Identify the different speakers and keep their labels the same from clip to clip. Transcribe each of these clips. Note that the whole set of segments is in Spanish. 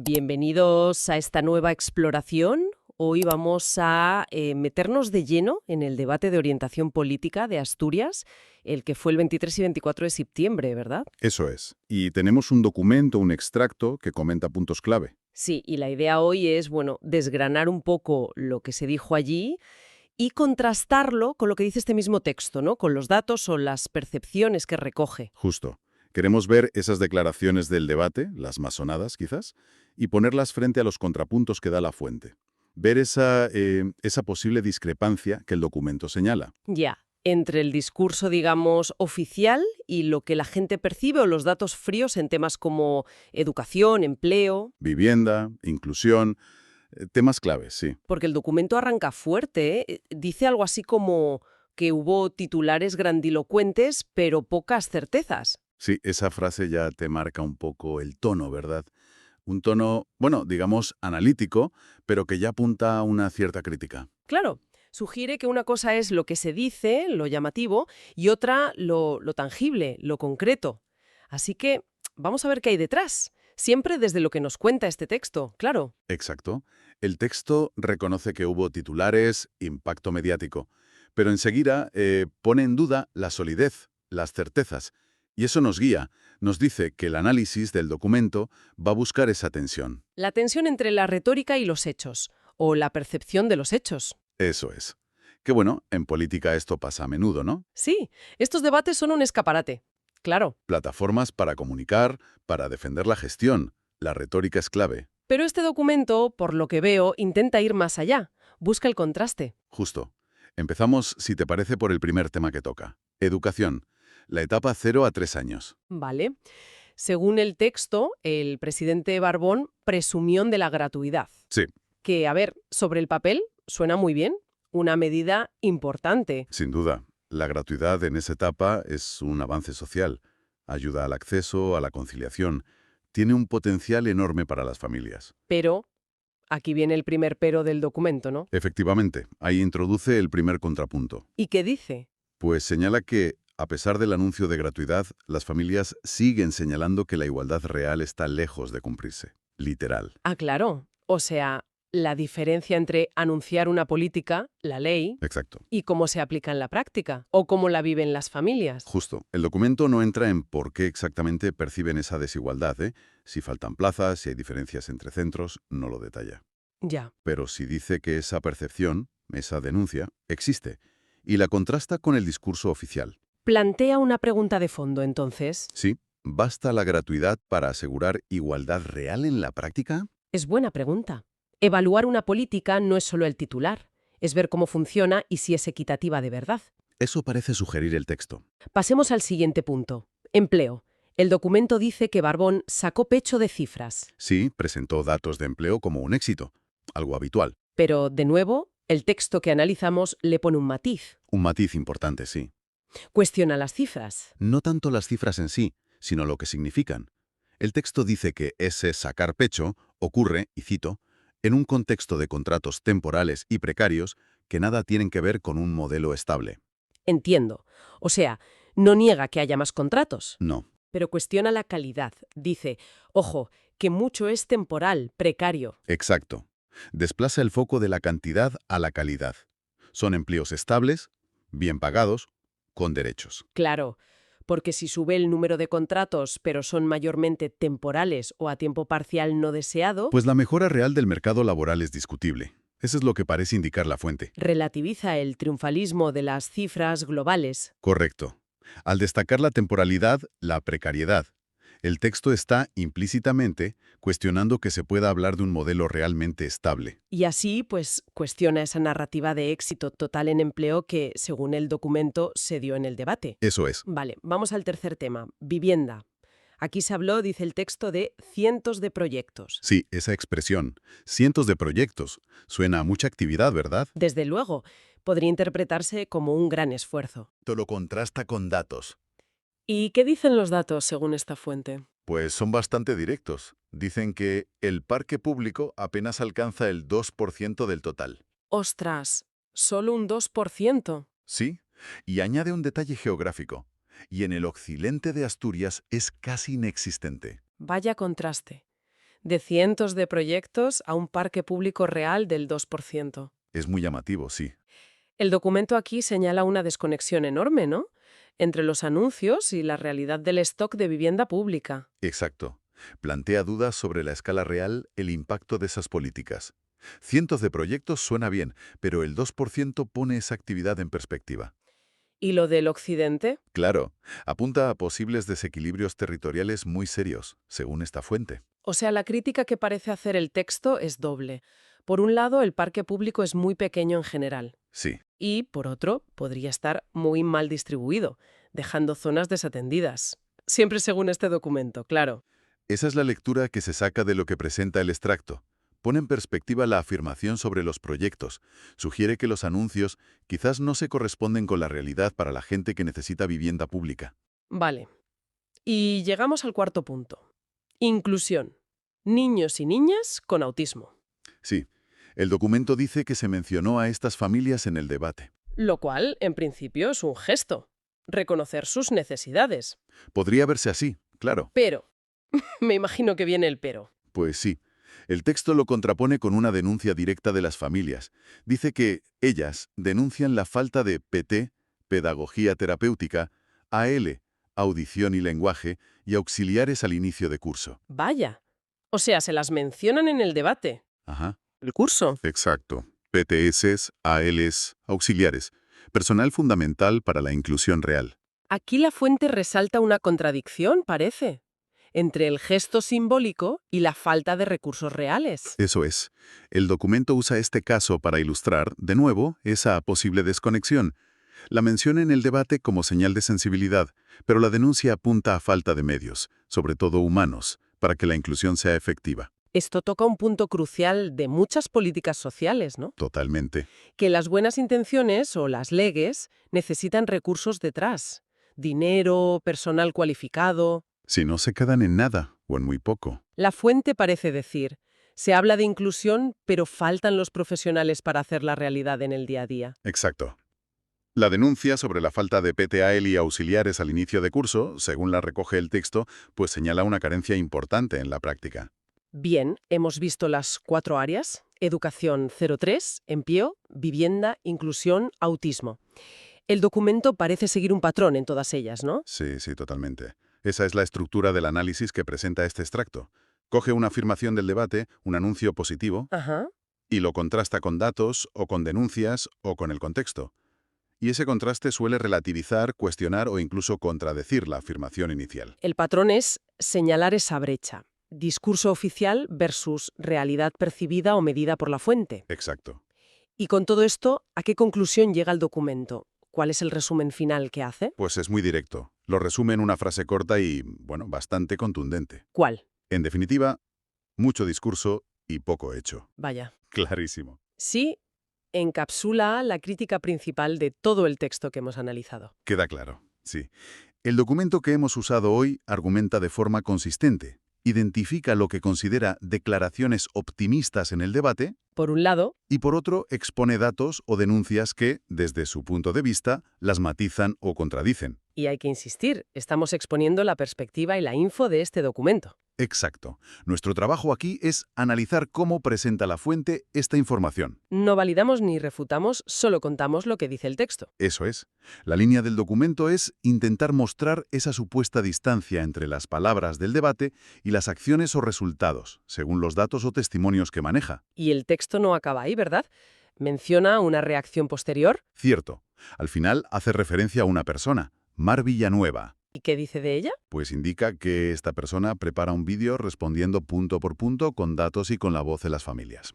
Speaker 1: Bienvenidos a esta nueva exploración. Hoy vamos a meternos de lleno en el debate de orientación política de Asturias, el que fue el 23 y 24 de septiembre, ¿verdad?
Speaker 2: Eso es. Y tenemos un documento, un extracto, que comenta puntos clave.
Speaker 1: Sí, y la idea hoy es, desgranar un poco lo que se dijo allí y contrastarlo con lo que dice este mismo texto, ¿no? Con los datos o las percepciones que recoge.
Speaker 2: Justo. Queremos ver esas declaraciones del debate, las masonadas quizás, y ponerlas frente a los contrapuntos que da la fuente. Ver esa posible discrepancia que el documento señala.
Speaker 1: Ya, entre el discurso, digamos, oficial y lo que la gente percibe o los datos fríos en temas como educación, empleo.
Speaker 2: Vivienda, inclusión, temas claves, sí.
Speaker 1: Porque el documento arranca fuerte, ¿eh? Dice algo así como que hubo titulares grandilocuentes, pero pocas certezas.
Speaker 2: Sí, esa frase ya te marca un poco el tono, ¿verdad? Un tono, bueno, digamos, analítico, pero que ya apunta a una cierta crítica.
Speaker 1: Claro, sugiere que una cosa es lo que se dice, lo llamativo, y otra lo tangible, lo concreto. Así que vamos a ver qué hay detrás. Siempre desde lo que nos cuenta este texto, claro.
Speaker 2: Exacto. El texto reconoce que hubo titulares, impacto mediático, pero enseguida pone en duda la solidez, las certezas, y eso nos guía, nos dice que el análisis del documento va a buscar esa tensión.
Speaker 1: La tensión entre la retórica y los hechos, o la percepción de los hechos.
Speaker 2: Eso es. Que bueno, en política esto pasa a menudo, ¿no?
Speaker 1: Sí, estos debates son un escaparate. Claro.
Speaker 2: Plataformas para comunicar, para defender la gestión. La retórica es clave.
Speaker 1: Pero este documento, por lo que veo, intenta ir más allá. Busca el contraste.
Speaker 2: Justo. Empezamos, si te parece, por el primer tema que toca. Educación. La etapa 0 a 3 años.
Speaker 1: Vale. Según el texto, el presidente Barbón presumió de la gratuidad.
Speaker 2: Sí,
Speaker 1: Que, a ver, sobre el papel suena muy bien. Una medida importante.
Speaker 2: sin duda. La gratuidad en esa etapa es un avance social. Ayuda al acceso, a la conciliación. Tiene un potencial enorme para las familias.
Speaker 1: Pero, aquí viene el primer pero del documento, ¿no?
Speaker 2: Efectivamente, ahí introduce el primer contrapunto.
Speaker 1: ¿Y qué dice?
Speaker 2: Pues señala que, a pesar del anuncio de gratuidad, las familias siguen señalando que la igualdad real está lejos de cumplirse. Literal.
Speaker 1: Ah, claro. O sea, la diferencia entre anunciar una política, la ley,
Speaker 2: Exacto.
Speaker 1: y cómo se aplica en la práctica, o cómo la viven las familias.
Speaker 2: Justo. El documento no entra en por qué exactamente perciben esa desigualdad, ¿eh? Si faltan plazas, si hay diferencias entre centros, no lo detalla.
Speaker 1: Ya.
Speaker 2: Pero sí dice que esa percepción, esa denuncia, existe, y la contrasta con el discurso oficial.
Speaker 1: Plantea una pregunta de fondo, entonces.
Speaker 2: Sí, ¿basta la gratuidad para asegurar igualdad real en la práctica?
Speaker 1: Es buena pregunta. Evaluar una política no es solo el titular, es ver cómo funciona y si es equitativa de verdad.
Speaker 2: Eso parece sugerir el texto.
Speaker 1: Pasemos al siguiente punto. Empleo. El documento dice que Barbón sacó pecho de cifras.
Speaker 2: Sí, presentó datos de empleo como un éxito, algo habitual.
Speaker 1: Pero, de nuevo, el texto que analizamos le pone un matiz.
Speaker 2: Un matiz importante, sí.
Speaker 1: Cuestiona las cifras.
Speaker 2: No tanto las cifras en sí, sino lo que significan. El texto dice que ese sacar pecho ocurre, y cito, en un contexto de contratos temporales y precarios que nada tienen que ver con un modelo estable.
Speaker 1: Entiendo. O sea, no niega que haya más contratos,
Speaker 2: No,
Speaker 1: pero cuestiona la calidad. Dice, ojo, que mucho es temporal, precario.
Speaker 2: exacto. Desplaza el foco de la cantidad a la calidad. Son empleos estables, bien pagados, con derechos.
Speaker 1: Claro, porque si sube el número de contratos, pero son mayormente temporales o a tiempo parcial no deseado,
Speaker 2: Pues la mejora real del mercado laboral es discutible. Eso es lo que parece indicar la fuente.
Speaker 1: relativiza el triunfalismo de las cifras globales.
Speaker 2: Correcto. Al destacar la temporalidad, la precariedad, el texto está implícitamente cuestionando que se pueda hablar de un modelo realmente estable.
Speaker 1: Y así, pues, cuestiona esa narrativa de éxito total en empleo que, según el documento, se dio en el debate.
Speaker 2: Eso es.
Speaker 1: Vale, vamos al tercer tema, vivienda. Aquí se habló, dice el texto, de cientos de proyectos.
Speaker 2: Sí, esa expresión, cientos de proyectos, suena a mucha actividad, ¿verdad?
Speaker 1: Desde luego, podría interpretarse como un gran esfuerzo.
Speaker 2: Todo lo contrasta con datos.
Speaker 1: ¿Y qué dicen los datos según esta fuente?
Speaker 2: Pues son bastante directos. Dicen que el parque público apenas alcanza el 2% del total.
Speaker 1: ¡Ostras! Solo un 2%.
Speaker 2: Sí, y añade un detalle geográfico. Y en el occidente de Asturias es casi inexistente.
Speaker 1: Vaya contraste. De cientos de proyectos a un parque público real del 2%.
Speaker 2: Es muy llamativo, sí.
Speaker 1: El documento aquí señala una desconexión enorme, ¿no? Entre los anuncios y la realidad del stock de vivienda pública.
Speaker 2: Exacto. Plantea dudas sobre la escala real, el impacto de esas políticas. Cientos de proyectos suena bien, pero el 2% pone esa actividad en perspectiva.
Speaker 1: ¿Y lo del occidente?
Speaker 2: Claro, apunta a posibles desequilibrios territoriales muy serios, según esta fuente.
Speaker 1: O sea, la crítica que parece hacer el texto es doble. Por un lado, el parque público es muy pequeño en general.
Speaker 2: Sí,
Speaker 1: Y, por otro, podría estar muy mal distribuido, dejando zonas desatendidas. Siempre según este documento, claro.
Speaker 2: esa es la lectura que se saca de lo que presenta el extracto. Pone en perspectiva la afirmación sobre los proyectos. Sugiere que los anuncios quizás no se corresponden con la realidad para la gente que necesita vivienda pública.
Speaker 1: Vale. Y llegamos al cuarto punto. Inclusión. Niños y niñas con autismo.
Speaker 2: Sí, el documento dice que se mencionó a estas familias en el debate.
Speaker 1: Lo cual, en principio, es un gesto. Reconocer sus necesidades.
Speaker 2: Podría verse así, claro.
Speaker 1: Pero, me imagino que viene el pero.
Speaker 2: Pues sí. El texto lo contrapone con una denuncia directa de las familias. Dice que ellas denuncian la falta de PT, pedagogía terapéutica, AL, audición y lenguaje, y auxiliares al inicio de curso.
Speaker 1: Vaya. O sea, se las mencionan en el debate.
Speaker 2: Ajá.
Speaker 1: El curso.
Speaker 2: Exacto. PTS, ALs, auxiliares. Personal fundamental para la inclusión real.
Speaker 1: Aquí la fuente resalta una contradicción, parece, entre el gesto simbólico y la falta de recursos reales.
Speaker 2: Eso es. El documento usa este caso para ilustrar, de nuevo, esa posible desconexión. La menciona en el debate como señal de sensibilidad, pero la denuncia apunta a falta de medios, sobre todo humanos, para que la inclusión sea efectiva.
Speaker 1: Esto toca un punto crucial de muchas políticas sociales, ¿no?
Speaker 2: Totalmente.
Speaker 1: Que las buenas intenciones o las legues necesitan recursos detrás. Dinero, personal cualificado.
Speaker 2: Si no se quedan en nada, o en muy poco.
Speaker 1: La fuente parece decir, se habla de inclusión, pero faltan los profesionales para hacer la realidad en el día a día.
Speaker 2: Exacto. La denuncia sobre la falta de PTAL y auxiliares al inicio de curso, según la recoge el texto, pues señala una carencia importante en la práctica.
Speaker 1: Bien, hemos visto las 4 áreas: educación 03, empleo, vivienda, inclusión, autismo. El documento parece seguir un patrón en todas ellas, ¿no?
Speaker 2: Sí, sí, totalmente. Esa es la estructura del análisis que presenta este extracto. Coge una afirmación del debate, un anuncio positivo,
Speaker 1: Ajá.
Speaker 2: y lo contrasta con datos, o con denuncias, o con el contexto. Y ese contraste suele relativizar, cuestionar o incluso contradecir la afirmación inicial.
Speaker 1: El patrón es señalar esa brecha. Discurso oficial versus realidad percibida o medida por la fuente.
Speaker 2: Exacto.
Speaker 1: Y con todo esto, ¿a qué conclusión llega el documento? ¿Cuál es el resumen final que hace?
Speaker 2: Pues es muy directo. Lo resume en una frase corta y, bueno, bastante contundente.
Speaker 1: ¿Cuál?
Speaker 2: En definitiva, mucho discurso y poco hecho.
Speaker 1: Vaya.
Speaker 2: Clarísimo.
Speaker 1: Sí, encapsula la crítica principal de todo el texto que hemos analizado.
Speaker 2: Queda claro, sí. El documento que hemos usado hoy argumenta de forma consistente. Identifica lo que considera declaraciones optimistas en el debate
Speaker 1: Por un lado,
Speaker 2: y por otro expone datos o denuncias que, desde su punto de vista, las matizan o contradicen.
Speaker 1: y hay que insistir, estamos exponiendo la perspectiva y la info de este documento.
Speaker 2: Exacto. Nuestro trabajo aquí es analizar cómo presenta la fuente esta información.
Speaker 1: No validamos ni refutamos, solo contamos lo que dice el texto.
Speaker 2: Eso es. La línea del documento es intentar mostrar esa supuesta distancia entre las palabras del debate y las acciones o resultados, según los datos o testimonios que maneja.
Speaker 1: Y el texto no acaba ahí, ¿verdad? Menciona una reacción posterior.
Speaker 2: Cierto. Al final hace referencia a una persona, Mar Villanueva.
Speaker 1: ¿Y qué dice de ella?
Speaker 2: Pues indica que esta persona prepara un vídeo respondiendo punto por punto con datos y con la voz de las familias.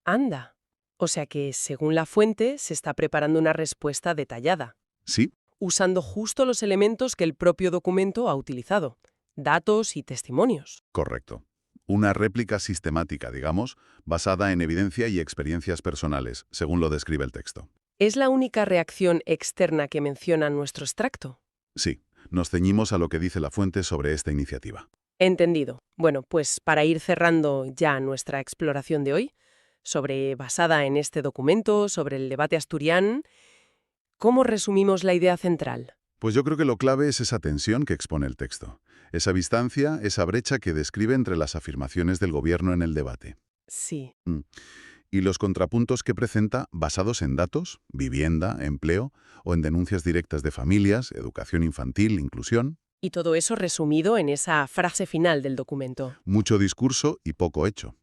Speaker 1: Anda. O sea que, según la fuente, se está preparando una respuesta detallada,
Speaker 2: Sí,
Speaker 1: usando justo los elementos que el propio documento ha utilizado: datos y testimonios.
Speaker 2: correcto. Una réplica sistemática, digamos, basada en evidencia y experiencias personales, según lo describe el texto.
Speaker 1: ¿Es la única reacción externa que menciona nuestro extracto?
Speaker 2: Sí, nos ceñimos a lo que dice la fuente sobre esta iniciativa.
Speaker 1: Entendido. Bueno, pues para ir cerrando ya nuestra exploración de hoy, basada en este documento, sobre el debate asturiano, ¿cómo resumimos la idea central?
Speaker 2: Pues yo creo que lo clave es esa tensión que expone el texto. Esa distancia, esa brecha que describe entre las afirmaciones del gobierno en el debate.
Speaker 1: Sí.
Speaker 2: Mm. Y los contrapuntos que presenta basados en datos, vivienda, empleo, o en denuncias directas de familias, educación infantil, inclusión.
Speaker 1: Y todo eso resumido en esa frase final del documento,
Speaker 2: Mucho discurso y poco hecho.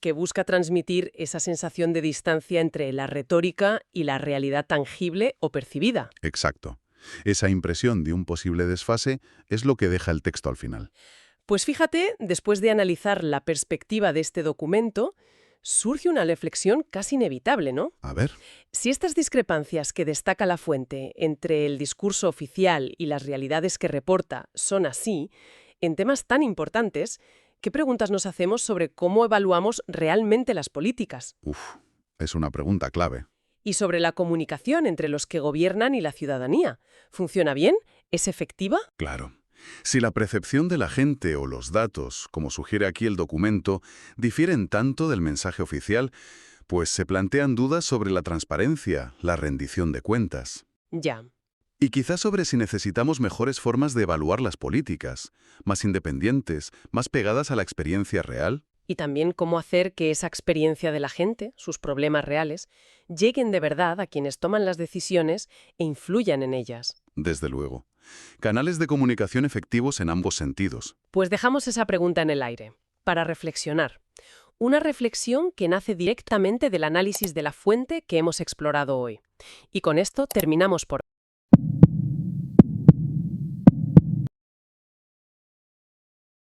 Speaker 1: que busca transmitir esa sensación de distancia entre la retórica y la realidad tangible o percibida.
Speaker 2: Exacto. Esa impresión de un posible desfase es lo que deja el texto al final.
Speaker 1: Pues fíjate, después de analizar la perspectiva de este documento, surge una reflexión casi inevitable, ¿no?
Speaker 2: A ver,
Speaker 1: Si estas discrepancias que destaca la fuente entre el discurso oficial y las realidades que reporta son así, en temas tan importantes, ¿qué preguntas nos hacemos sobre cómo evaluamos realmente las políticas?
Speaker 2: es una pregunta clave.
Speaker 1: Y sobre la comunicación entre los que gobiernan y la ciudadanía. ¿Funciona bien? ¿Es efectiva?
Speaker 2: Claro. Si la percepción de la gente o los datos, como sugiere aquí el documento, difieren tanto del mensaje oficial, pues se plantean dudas sobre la transparencia, la rendición de cuentas.
Speaker 1: Ya.
Speaker 2: Y quizás sobre si necesitamos mejores formas de evaluar las políticas, más independientes, más pegadas a la experiencia real.
Speaker 1: Y también cómo hacer que esa experiencia de la gente, sus problemas reales, lleguen de verdad a quienes toman las decisiones e influyan en ellas.
Speaker 2: Desde luego. Canales de comunicación efectivos en ambos sentidos.
Speaker 1: Pues dejamos esa pregunta en el aire, para reflexionar. Una reflexión que nace directamente del análisis de la fuente que hemos explorado hoy. Y con esto terminamos por